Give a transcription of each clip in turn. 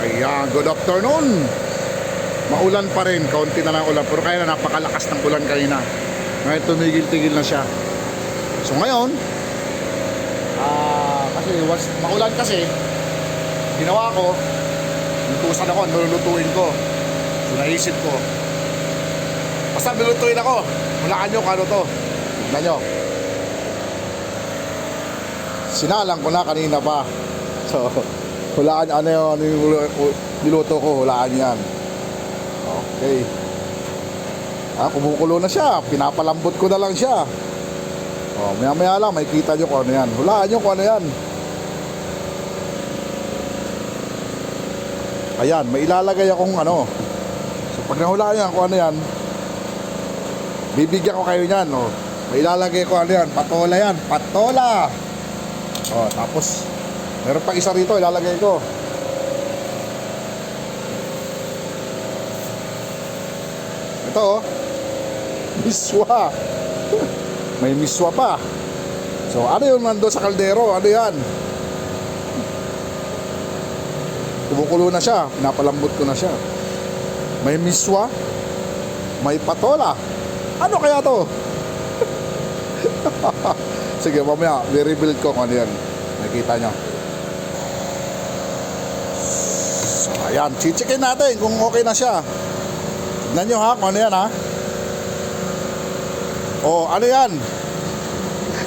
Ayan, good afternoon. Maulan pa rin, kaunti na lang ulan. Pero kaya na napakalakas ng ulan kanina. Ngayon tumigil-tigil na siya. So ngayon, kasi maulan kasi, ginawa ko, lutusan ako, nilulutuin ko. So naisip ko, basta nilulutuin ako, hulaan nyo kung ano to. Tignan nyo. Sinalang ko na kanina pa. So, hulaan ano yung niluto ko, hulaan yan. Okay. Kumukulo na siya, pinapalambot ko na lang siya. Maya maya lang, makikita nyo kung ano yan. Hulaan nyo kung ano yan. Ayan, may ilalagay akong ano. So pag nahulaan yan kung ano yan, bibigyan ko kayo nyan. May ilalagay ko ano yan, patola yan, patola. Tapos meron pa isa rito, ilalagay ko. Ito miswa. May miswa pa. So ano yung nando sa kaldero? Ano yan? Kumukulo na siya, pinapalambot ko na siya. May miswa, may patola. Ano kaya to? Sige, mamaya i-rebuild ko kung ano yan. Nakita nyo. So ayan, chichikin natin kung okay na siya. Tignan nyo ha, kung ano yan ha. Ano yan?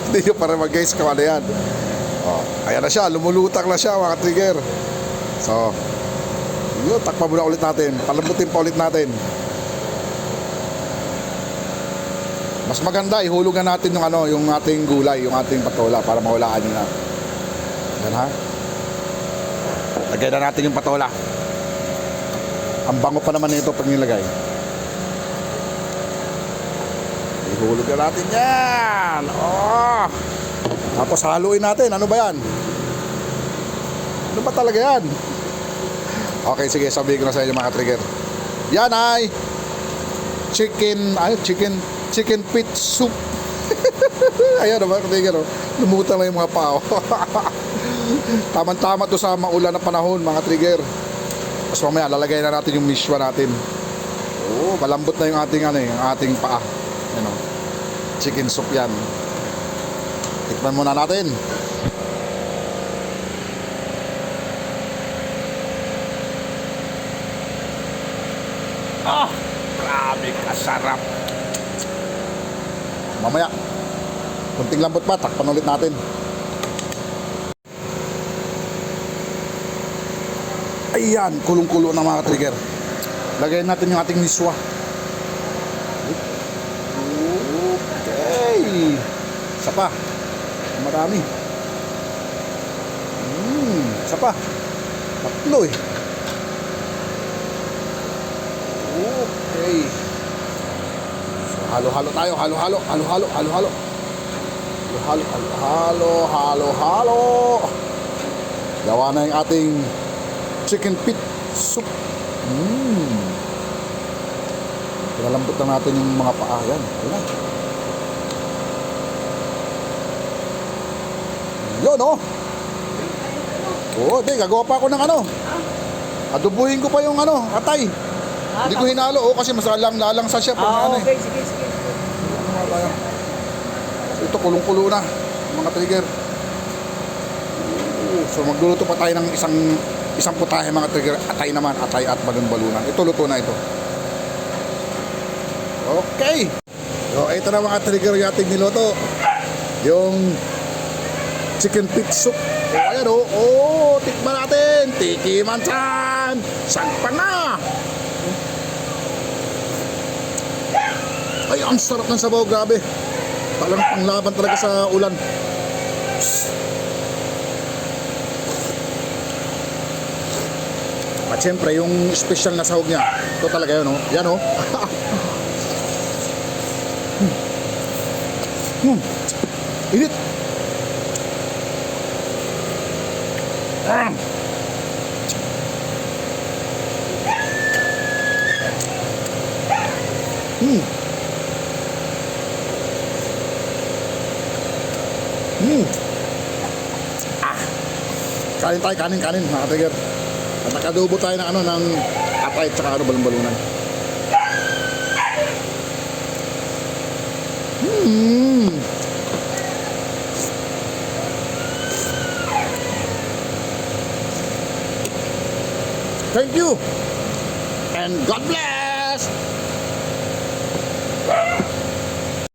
Hindi nyo para mag-guys kung ano yan. Ayan na siya, lumulutang na siya mga trigger. So yun, takpa muna ulit natin. Palambutin pa ulit natin. Mas maganda, ihulugan natin yung ano, yung ating gulay, yung ating patola para mahulaan nyo na. Yan ha. Lagay na natin yung patola. Ang bango pa naman nito pag nilagay. Ihulog na natin yan. Tapos haluin natin. Ano ba yan? Ano ba talaga yan? Okay, sige, sabihin ko na sa inyo mga trigger. Yan ay chicken pit soup. Ayan mga trigger, lumutang na yung mga pao. Tama-tama to sa maulan na panahon mga trigger. Tapos mamaya lalagay na natin yung miswa natin. Malambot na yung ating yung ating paa. Chicken soup yan. Tikman muna natin. Grabe kasarap. Mamaya kunting lambot pa, takpan ulit natin. Ayan, kulong-kulo na mga trigger. Lagayin natin yung ating miswa. Okay. Isa pa. Marami. Isa pa. Tatlo eh. Okay. So, halo-halo tayo. Halo-halo. Halo-halo. Halo-halo. Halo-halo. Halo-halo. Gawa na yung ating chicken pit soup. Pinalambot na natin yung mga paa. Yan. Ayan. Yun di, gagawa pa ako ng ano. Adubuhin ko pa yung atay. Hindi ko hinalo kasi mas lalang sa siya pag okay, sige. Ito kulong-kulo na mga trigger. So magluluto pa tayo ng isang putahe mga trigger. Atay naman, atay at balon-balunan. Ito luto na ito. Okay. So ito na mga trigger yung ating niluto. Yung chicken pit soup. Ayan tikman natin. Tikiman san. Sagpang na. Ay, ang sarap ng sabaw, grabe. Talagang panglaban talaga sa ulan. At syempre, yung special na sahog niya. Ito talaga yun, Yan, Init. Kanin tayo, kanin mga trigger. At nakadubo tayo ng ng atay at saka balon-balunan. Thank you and God bless.